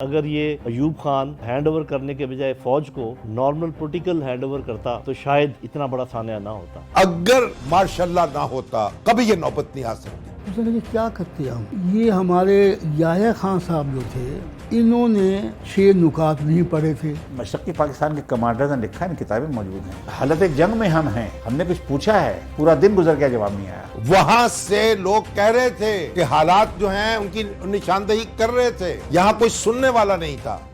अगर ये अयूब खान हैंडओवर करने के बजाय फौज को नॉर्मल पॉलिटिकल हैंडओवर करता तो शायद इतना बड़ा सान्या ना होता। अगर मार्शल ना होता कभी ये नौबत नहीं आ सकती। उसने कहा क्या करते हम, ये हमारे याह्या खान साहब जो थे इन्होंने 6 नुकात नहीं पढ़े थे। मशरक़ी पाकिस्तान के कमांडर ने लिखा है, किताबें मौजूद हैं। हालत जंग में हम हैं, हमने कुछ पूछा है, पूरा दिन गुजर गया, जवाब नहीं आया। वहां से लोग कह रहे थे कि हालात जो हैं उनकी निशानदेही कर रहे थे, यहाँ कोई सुनने वाला नहीं था।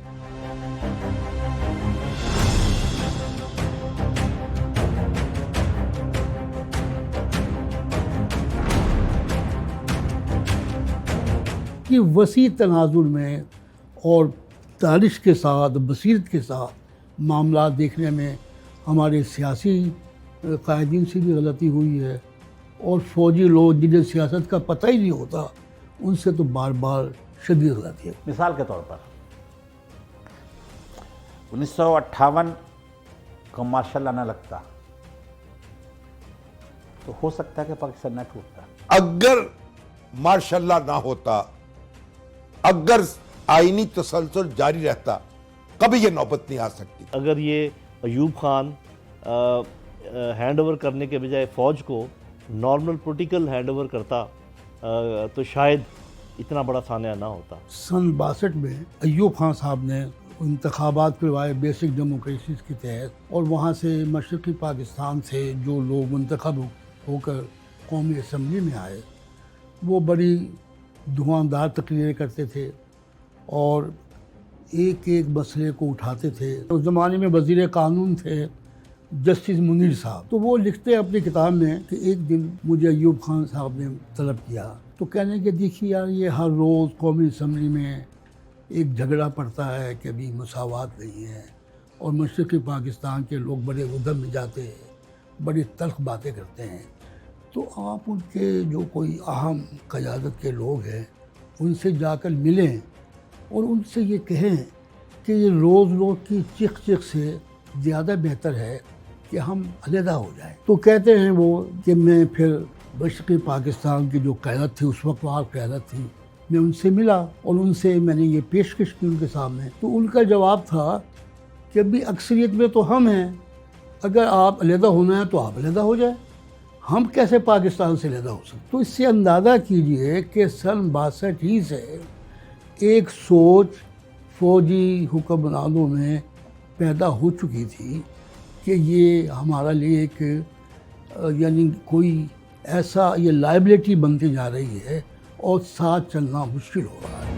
कि वसी तनाजुर में और दानिश के साथ, बसीरत के साथ मामला देखने में हमारे सियासी कायदीन से भी गलती हुई है, और फौजी लोग जिन्हें सियासत का पता ही नहीं होता उनसे तो बार बार शदीद गलती है। मिसाल के तौर पर 1958 को मार्शल आना लगता तो हो सकता है कि पाकिस्तान न टूटता। अगर मार्शल ना होता, अगर आईनी तसलसल जारी रहता, कभी ये नौबत नहीं आ सकती। अगर ये अयूब खान हैंडओवर करने के बजाय फौज को नॉर्मल पॉलिटिकल हैंडओवर करता तो शायद इतना बड़ा सान्या ना होता। सन 62 में अयूब खान साहब ने इंतखाबात करवाए बेसिक डेमोक्रेसी के तहत, और वहाँ से मशरक़ी पाकिस्तान से जो लोग मुंतखब होकर कौमी असम्बली में आए वो बड़ी धुआंधार तकरीरें करते थे और एक एक मसले को उठाते थे। उस ज़माने में वज़ीर कानून थे जस्टिस मुनीर साहब, तो वो लिखते हैं अपनी किताब में कि एक दिन मुझे अयूब खान साहब ने तलब किया, तो कहने के देखिए यार, ये हर रोज़ कौमी असम्बली में एक झगड़ा पड़ता है कि अभी मसावत नहीं है, और मशरक़ी पाकिस्तान के लोग बड़े उधम में जाते हैं, बड़ी तल्ख बातें करते हैं, तो आप उनके जो कोई अहम क़यादत के लोग हैं उनसे जाकर मिलें और उनसे ये कहें कि ये रोज़ रोज़ की चिक चिक से ज़्यादा बेहतर है कि हम अलहदा हो जाएं। तो कहते हैं वो कि मैं फिर मशरक़ी पाकिस्तान की जो क़यादत थी, उस वक्त वहाँ क़यादत थी, मैं उनसे मिला और उनसे मैंने ये पेशकश की उनके सामने। तो उनका जवाब था कि अभी अक्सरियत में तो हम हैं, अगर आप अलहदा होना है तो आप अलहदा हो जाए, हम कैसे पाकिस्तान से अलहदा हो सकते। तो इससे अंदाज़ा कीजिए कि सन 62 ही से एक सोच फ़ौजी हुक्मरानों में पैदा हो चुकी थी कि ये हमारा लिए एक यानी कोई ऐसा ये लायबिलिटी बनती जा रही है और साथ चलना मुश्किल हो रहा है।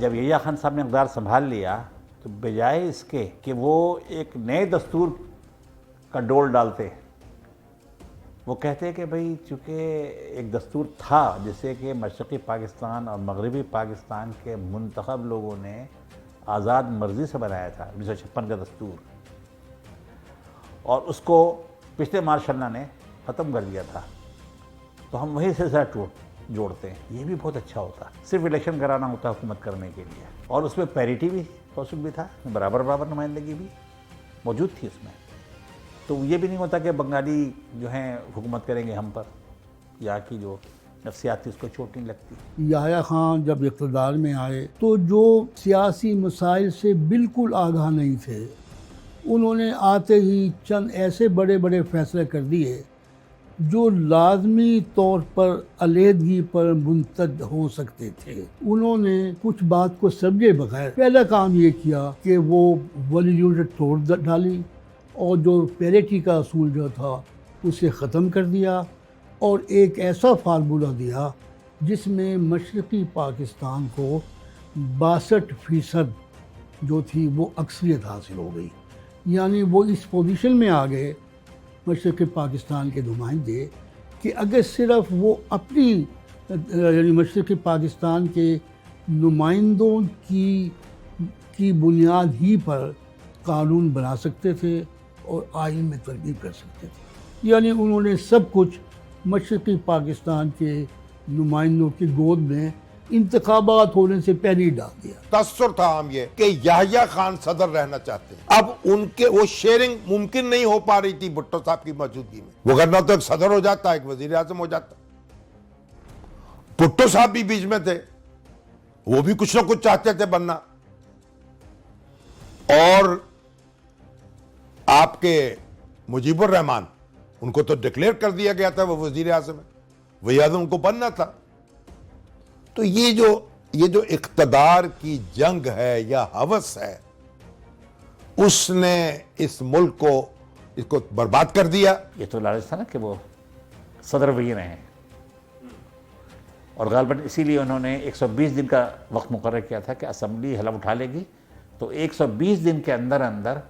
जब याह्या खान साहब ने इक़्तिदार संभाल लिया तो बजाय इसके कि वो एक नए दस्तूर का डोल डालते, वो कहते कि भाई चूँकि एक दस्तूर था जिसे कि मशरक़ी पाकिस्तान और मगरबी पाकिस्तान के मुंतखब लोगों ने आज़ाद मर्ज़ी से बनाया था, 1956 का दस्तूर, और उसको पिछले मार्शल ने ख़त्म कर दिया था, तो हम वहीं से ज़रा जोड़ते हैं, ये भी बहुत अच्छा होता। सिर्फ इलेक्शन कराना होता हुकूमत करने के लिए, और उसमें पैरिटी भी पॉसिबल भी था, बराबर बराबर नुमाइंदगी भी मौजूद थी उसमें। तो ये भी नहीं होता कि बंगाली जो हैं हुकूमत करेंगे हम पर, या की जो नफ्सियात थी उसको चोट नहीं लगती। याह्या खान जब इक़्तिदार में आए तो जो सियासी मसाइल से बिल्कुल आगाह नहीं थे, उन्होंने आते ही चंद ऐसे बड़े बड़े फैसले कर दिए जो लाजमी तौर पर अलहदगी पर मुंतज हो सकते थे। उन्होंने कुछ बात को समझे बगैर पहला काम ये किया कि वो वली यूनिट तोड़ डाली और जो पैरिटी का असूल जो था उसे ख़त्म कर दिया, और एक ऐसा फार्मूला दिया जिसमें मशरक़ी पाकिस्तान को 62% जो थी वो अक्सरियत हासिल हो गई। यानी वो इस पोजीशन में आ गए मशरक़ी पाकिस्तान के नुमाइंदे कि अगर सिर्फ वो अपनी यानी मशरक़ी पाकिस्तान के नुमाइंदों की की बुनियाद ही पर कानून बना सकते थे और आइन में तरमीम कर सकते थे। यानी उन्होंने सब कुछ मशरक़ी पाकिस्तान के नुमाइंदों की गोद में इंतखाबात होने से पहले ही डाल दिया। तस्सुर था हम ये कि याहिया खान सदर रहना चाहते हैं। अब उनके वो शेयरिंग मुमकिन नहीं हो पा रही थी भुट्टो साहब की मौजूदगी में। वो करना तो एक सदर हो जाता, एक वजीर आजम हो जाता। भुट्टो साहब भी बीच में थे, वो भी कुछ ना कुछ चाहते थे बनना। और आपके मुजीबुर रहमान, उनको तो डिक्लेयर कर दिया गया था वो वजीर आजम है, वही आजम उनको बनना था। तो ये जो इख्तदार की जंग है या हवस है, उसने इस मुल्क को इसको बर्बाद कर दिया। ये तो लालच था ना कि वो सदर वही रहे, और गालबन इसीलिए उन्होंने 120 दिन का वक्त मुकर्रर किया था कि असम्बली हलफ उठा लेगी तो 120 दिन के अंदर अंदर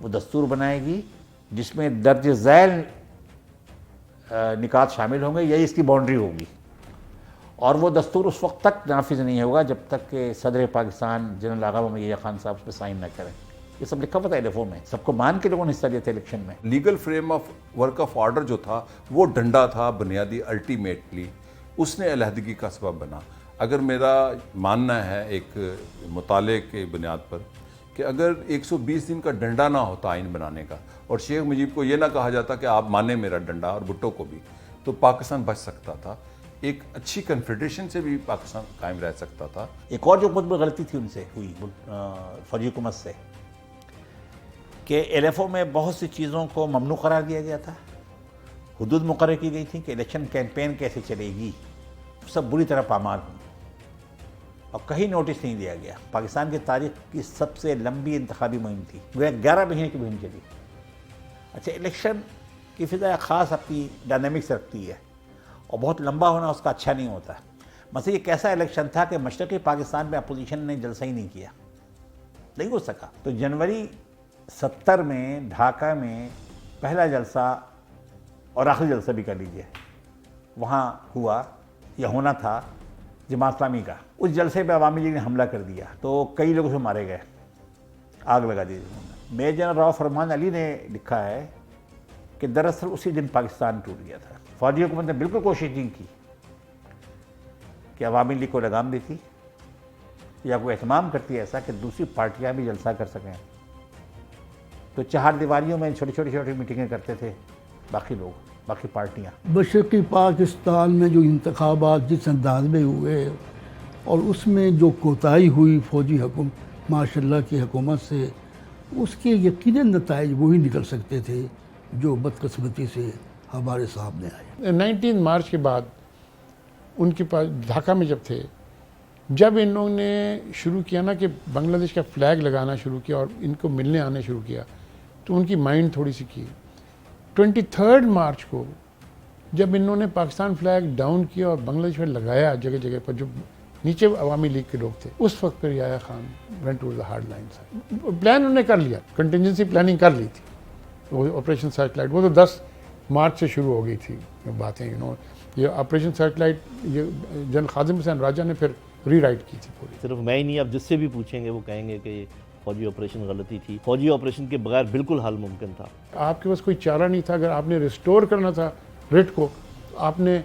वो दस्तूर बनाएगी जिसमें दर्ज झैल निकात शामिल होंगे, यही इसकी बाउंड्री होगी। और वो दस्तूर उस वक्त तक नाफिज नहीं होगा जब तक कि सदर पाकिस्तान जनरल आगा मोहम्मद खान साहब उस पर साइन न करें। ये सब लिखा हुआ था LFO में, सबको मान के लोगों ने हिस्सा लिया था इलेक्शन में। Legal frame of work of order जो था वो डंडा था बुनियादी, अल्टीमेटली उसने अलहदगी का सबब बना। अगर मेरा मानना है एक मुताले के बुनियाद पर कि अगर 120 दिन का डंडा ना होता आइन बनाने का और शेख मुजीब को ये ना कहा जाता कि आप माने मेरा डंडा, और भुट्टो को भी, तो पाकिस्तान बच सकता था। एक अच्छी कन्फेडरेशन से भी पाकिस्तान कायम रह सकता था। एक और जो बहुत बड़ी गलती थी उनसे हुई फौजी हुकूमत से कि LFO में बहुत सी चीज़ों को ममनू करार दिया गया था। हुदूद मुकर्रर की गई थी कि इलेक्शन कैंपेन कैसे चलेगी, सब बुरी तरह पामाल हुई और कहीं नोटिस नहीं दिया गया। पाकिस्तान की तारीख की सबसे लंबी इंतखाबी मुहिम थी, वह 11 महीने की मुहिम चली। अच्छा, इलेक्शन की फ़िज़ा ख़ास अपनी डायनामिक्स रखती है और बहुत लंबा होना उसका अच्छा नहीं होता। मतलब ये कैसा इलेक्शन था कि मशरक़ी पाकिस्तान में अपोजिशन ने जलसा ही नहीं किया, नहीं हो सका। तो जनवरी 70 में ढाका में पहला जलसा और आखिरी जलसा भी कर लीजिए वहाँ हुआ या होना था जमात इस्लामी का। उस जलसे पे अवामी लीग ने हमला कर दिया तो कई लोग उसमें मारे गए, आग लगा दी। मेजर जनरल राव फरमान अली ने लिखा है कि दरअसल उसी दिन पाकिस्तान टूट गया था। फौजी हुकूमत ने बिल्कुल कोशिश नहीं की कि अवामी लीग को लगाम देती या कोई एहतमाम करती ऐसा कि दूसरी पार्टियां भी जलसा कर सकें। तो चार दीवारियों में छोटी छोटी मीटिंगें करते थे बाकी लोग, बाकी पार्टियां। मशरक़ी पाकिस्तान में जो इंतखाबात जिस अंदाज में हुए और उसमें जो कोताही हुई फौजी हुकूमत माशाल्लाह की हुकूमत से, उसके यकीनन नताइज वही निकल सकते थे जो बदकिस्मती से हमारे सामने आए। 19 मार्च के बाद उनके पास ढाका में जब थे, जब इन्होंने शुरू किया ना कि बांग्लादेश का फ्लैग लगाना शुरू किया और इनको मिलने आने शुरू किया, तो उनकी माइंड थोड़ी सी की। 23 मार्च को जब इन्होंने पाकिस्तान फ्लैग डाउन किया और बांग्लादेश में लगाया जगह जगह पर, जो नीचे अवामी लीग के लोग थे, उस वक्त पर Yahya Khan went to the hard line. Plan उन्होंने कर लिया, कंटिजेंसी प्लानिंग कर ली थी, वो ऑपरेशन सर्चलाइट, वो तो 10 मार्च से शुरू हो गई थी बातें। ये ऑपरेशन सर्चलाइट ये जनरल खादिम हुसैन राजा ने फिर रीराइट की थी पूरी। सिर्फ मैं ही नहीं, आप जिससे भी पूछेंगे वो कहेंगे कि ये फौजी ऑपरेशन गलती थी। फौजी ऑपरेशन के बगैर बिल्कुल हल मुमकिन था। आपके पास कोई चारा नहीं था। अगर आपने रिस्टोर करना था रिट को, आपने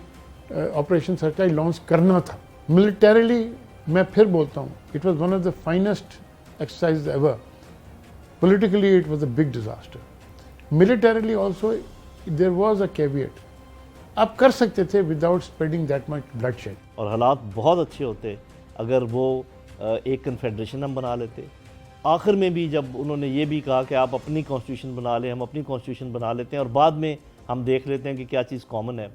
ऑपरेशन सर्चलाइट लॉन्च करना था। मिलिटरीली मैं फिर बोलता हूँ, it was one of the finest exercise ever. Politically it was a big disaster. Militarily also there was a caveat, आप कर सकते थे without spreading that much bloodshed. और हालात बहुत अच्छे होते अगर वो एक कन्फेडरेशन हम बना लेते। आखिर में भी जब उन्होंने ये भी कहा कि आप अपनी कॉन्स्टिट्यूशन बना लें, हम अपनी कॉन्स्टिट्यूशन बना लेते हैं और बाद में हम देख लेते हैं कि क्या चीज़ कॉमन है,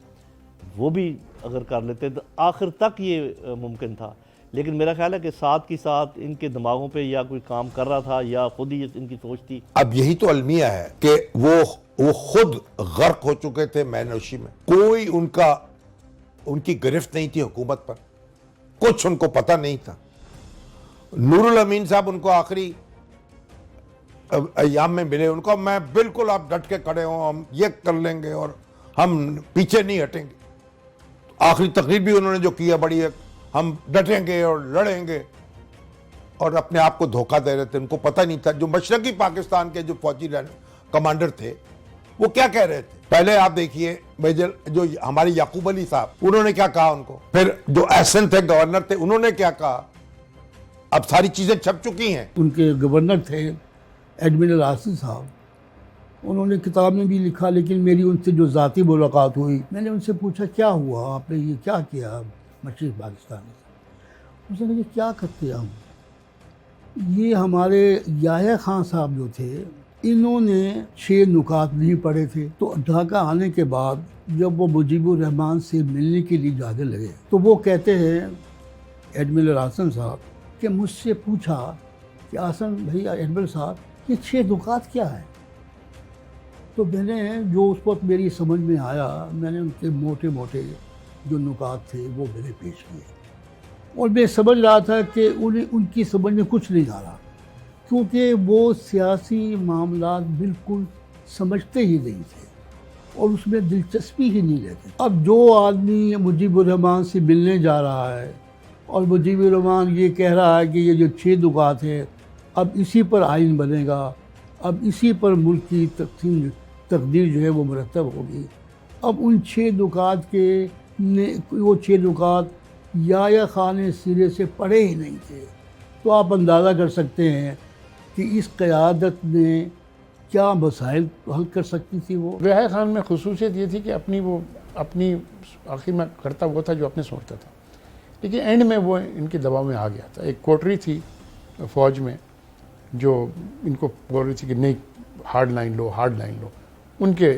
वो भी अगर कर लेते तो आखिर तक ये मुमकिन था। लेकिन मेरा ख्याल है कि साथ के साथ इनके दिमागों पे या कोई काम कर रहा था या खुद ही इनकी सोच थी। अब यही तो अलमिया है कि वो खुद गर्क हो चुके थे मैनोशी में। कोई उनकी गिरफ्त नहीं थी हुकूमत पर, कुछ उनको पता नहीं था। नूरुल अमीन साहब उनको आखिरी अय्याम में मिले, उनको मैं बिल्कुल आप डट के खड़े हो, हम ये कर लेंगे और हम पीछे नहीं हटेंगे। आखिरी तकरीर भी उन्होंने जो किया बड़ी है, हम डटेंगे और लड़ेंगे और अपने आप को धोखा दे रहे थे, उनको पता नहीं था। जो मशरकी पाकिस्तान के जो फौजी कमांडर थे वो क्या कह रहे थे, पहले आप देखिए मेजर जो हमारे याकूब अली साहब, उन्होंने क्या कहा उनको, फिर जो एहसन थे गवर्नर थे उन्होंने क्या कहा। अब सारी चीजें छप चुकी हैं। उनके गवर्नर थे एडमिरल आसिफ साहब, उन्होंने किताब में भी लिखा, लेकिन मेरी उनसे जो ज़ाती मुलाकात हुई, मैंने उनसे पूछा क्या हुआ, आपने ये क्या किया मशरक़ी पाकिस्तान में। उसने कहा क्या करते हम, ये हमारे याह्या खान साहब जो थे इन्होंने 6 नुकात नहीं पढ़े थे। तो ढाका आने के बाद जब वो मुजीबुर रहमान से मिलने के लिए जाने लगे तो वो कहते हैं एडमिरल आसन साहब कि मुझसे पूछा कि आसन भैया एडमिरल साहब ये 6 नुकात क्या है। तो मैंने जो उस वक्त मेरी समझ में आया, मैंने उनके मोटे मोटे जो नुकात थे वो मैंने पेश किए और मैं समझ रहा था कि उन्हें उनकी समझ में कुछ नहीं आ रहा, क्योंकि वो सियासी मामलात बिल्कुल समझते ही नहीं थे और उसमें दिलचस्पी ही नहीं लेते। अब जो आदमी मुजीबुर रहमान से मिलने जा रहा है और मुजीबुर रहमान ये कह रहा है कि ये जो 6 नुकात है अब इसी पर आइन बनेगा, अब इसी पर मुल्क की तकदीर जो है वो मुरतब होगी। अब उन 6 नुकात के वो 6 नुकात याह्या खान ने सिरे से पढ़े ही नहीं थे। तो आप अंदाज़ा कर सकते हैं कि इस क़यादत ने क्या मसाइल हल कर सकती थी। वो याह्या खान में खुसूसियत ये थी कि अपनी आखिर में करता वो था जो अपने सोचता था, लेकिन एंड में वो इनके दबाव में आ गया था। एक कोटरी थी फ़ौज में जो इनको बोल रही थी कि नहीं हार्ड लाइन लो, उनके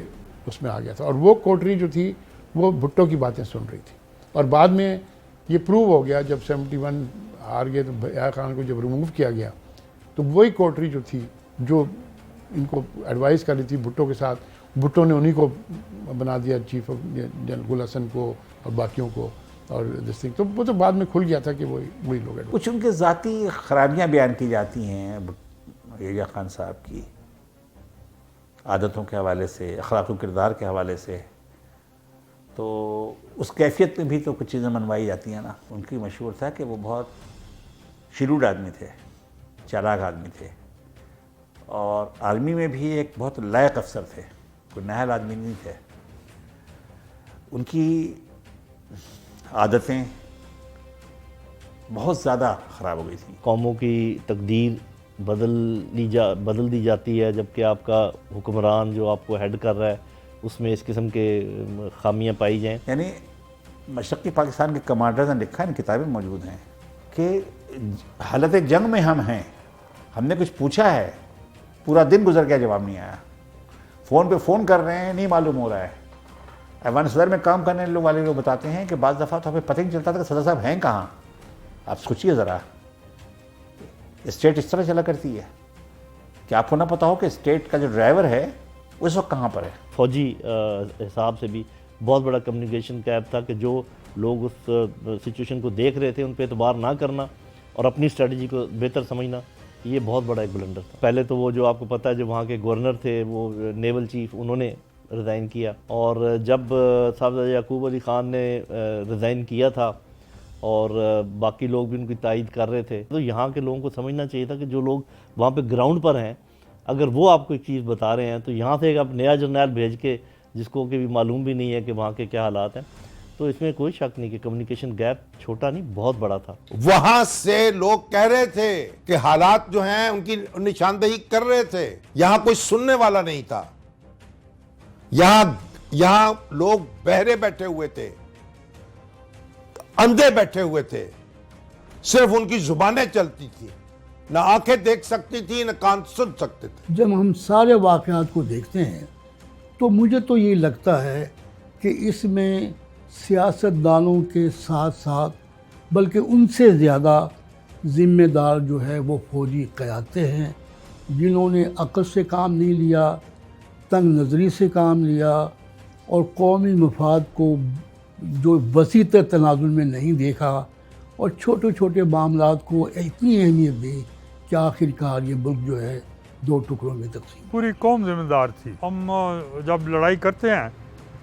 उसमें आ गया था। और वो कोटरी जो थी वो भुट्टो की बातें सुन रही थी। और बाद में ये प्रूव हो गया जब 71 हार गए तो याह्या खान को जब रिमूव किया गया तो वही कोटरी जो थी जो इनको एडवाइस कर रही थी भुट्टो के साथ, भुट्टो ने उन्हीं को बना दिया चीफ ऑफ जनरल गुल हसन को और बाकियों को और दिस थिंग। तो वो तो बाद में खुल गया था कि वही लोग। कुछ उनके ज़ाती खराबियाँ बयान की जाती हैं याह्या खान साहब की, आदतों के हवाले से, अखलाक़ किरदार के हवाले से। तो उस कैफियत में भी तो कुछ चीज़ें मनवाई जाती हैं ना। उनकी मशहूर था कि वो बहुत शिरूड आदमी थे, चालाक आदमी थे और आर्मी में भी एक बहुत लायक अफसर थे, कोई नाहल आदमी नहीं थे। उनकी आदतें बहुत ज़्यादा ख़राब हो गई थी। कौमों की तकदीर बदल दी जाती है, जबकि आपका हुक्मरान जो आपको हेड कर रहा है उसमें इस किस्म के खामियां पाई जाएं। यानी मशरक़ी पाकिस्तान के कमांडर्स ने लिखा है, किताबें मौजूद हैं कि हालत जंग में हम हैं, हमने कुछ पूछा है, पूरा दिन गुजर गया, जवाब नहीं आया, फ़ोन पे फ़ोन कर रहे हैं, नहीं मालूम हो रहा है। ऐवान सदर में काम करने वाले लोग बताते हैं कि बाज़ दफ़ा तो हमें पता ही नहीं चलता था कि सदर साहब हैं कहाँ। आप सोचिए ज़रा, स्टेट इस तरह चला करती है कि आपको ना पता हो कि स्टेट का जो ड्राइवर है उस वक्त कहाँ पर है। फौजी हिसाब से भी बहुत बड़ा कम्युनिकेशन गैप था कि जो लोग उस सिचुएशन को देख रहे थे उन पर एतबार ना करना और अपनी स्ट्रेटजी को बेहतर समझना, ये बहुत बड़ा एक ब्लंडर था। पहले तो वो जो आपको पता है जो वहाँ के गवर्नर थे वो नेवल चीफ, उन्होंने रिज़ाइन किया। और जब साहब याकूब अली ख़ान ने रिज़ाइन किया था और बाकी लोग भी उनकी तायद कर रहे थे, तो यहाँ के लोगों को समझना चाहिए था कि जो लोग वहाँ पे ग्राउंड पर हैं, अगर वो आपको एक चीज़ बता रहे हैं तो यहाँ से एक आप नया जर्नल भेज के जिसको कि भी मालूम भी नहीं है कि वहाँ के क्या हालात हैं, तो इसमें कोई शक नहीं कि कम्युनिकेशन गैप छोटा नहीं बहुत बड़ा था। वहां से लोग कह रहे थे कि हालात जो हैं उनकी निशानदेही कर रहे थे, यहां कोई सुनने वाला नहीं था। यहां लोग बहरे बैठे हुए थे, अंधे बैठे हुए थे, सिर्फ उनकी जुबानें चलती थी, ना आंखें देख सकती थी, ना कान सुन सकते थे। जब हम सारे वाक़यात को देखते हैं तो मुझे तो ये लगता है कि इसमें सियासतदानों के साथ साथ बल्कि उनसे ज़्यादा ज़िम्मेदार जो है वो फौजी क़यादतें हैं, जिन्होंने अक़ल से काम नहीं लिया, तंग नज़री से काम लिया और कौमी मफाद को जो वसी तर तनाजुल में नहीं देखा और छोटे छोटे मामलात को इतनी अहमियत दी कि आखिरकार ये मुल्क जो है 2 टुकड़ों में तकसीम। पूरी कौम जिम्मेदार थी। हम जब लड़ाई करते हैं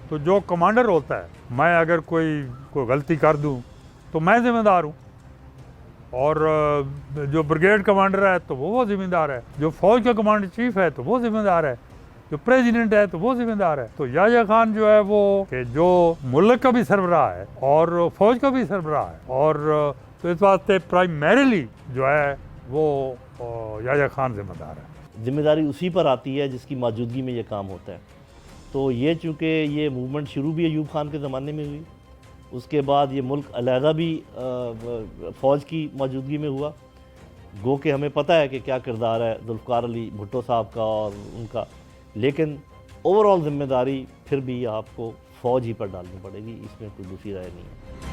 तो जो कमांडर होता है, मैं अगर कोई गलती कर दूं तो मैं जिम्मेदार हूं, और जो ब्रिगेड कमांडर है तो वो जिम्मेदार है, जो फौज का कमांडर चीफ है तो वो जिम्मेदार है, जो प्रेसिडेंट है तो वो जिम्मेदार है। तो याह्या खान जो है वो कि जो मुल्क का भी सरबराह है और फौज का भी सरबराह है, और तो इस वास्ते प्राइमरीली जो है वो याह्या खान जिम्मेदार है। जिम्मेदारी उसी पर आती है जिसकी मौजूदगी में ये काम होता है। तो ये चूँकि ये मूवमेंट शुरू भी अयूब खान के ज़माने में हुई, उसके बाद ये मुल्क अलहदा भी फ़ौज की मौजूदगी में हुआ। गो कि हमें पता है कि क्या किरदार है जुल्फ़िकार अली भुट्टो साहब का और उनका, लेकिन ओवरऑल ज़िम्मेदारी फिर भी आपको फ़ौज ही पर डालनी पड़ेगी, इसमें कोई दूसरी राय नहीं है।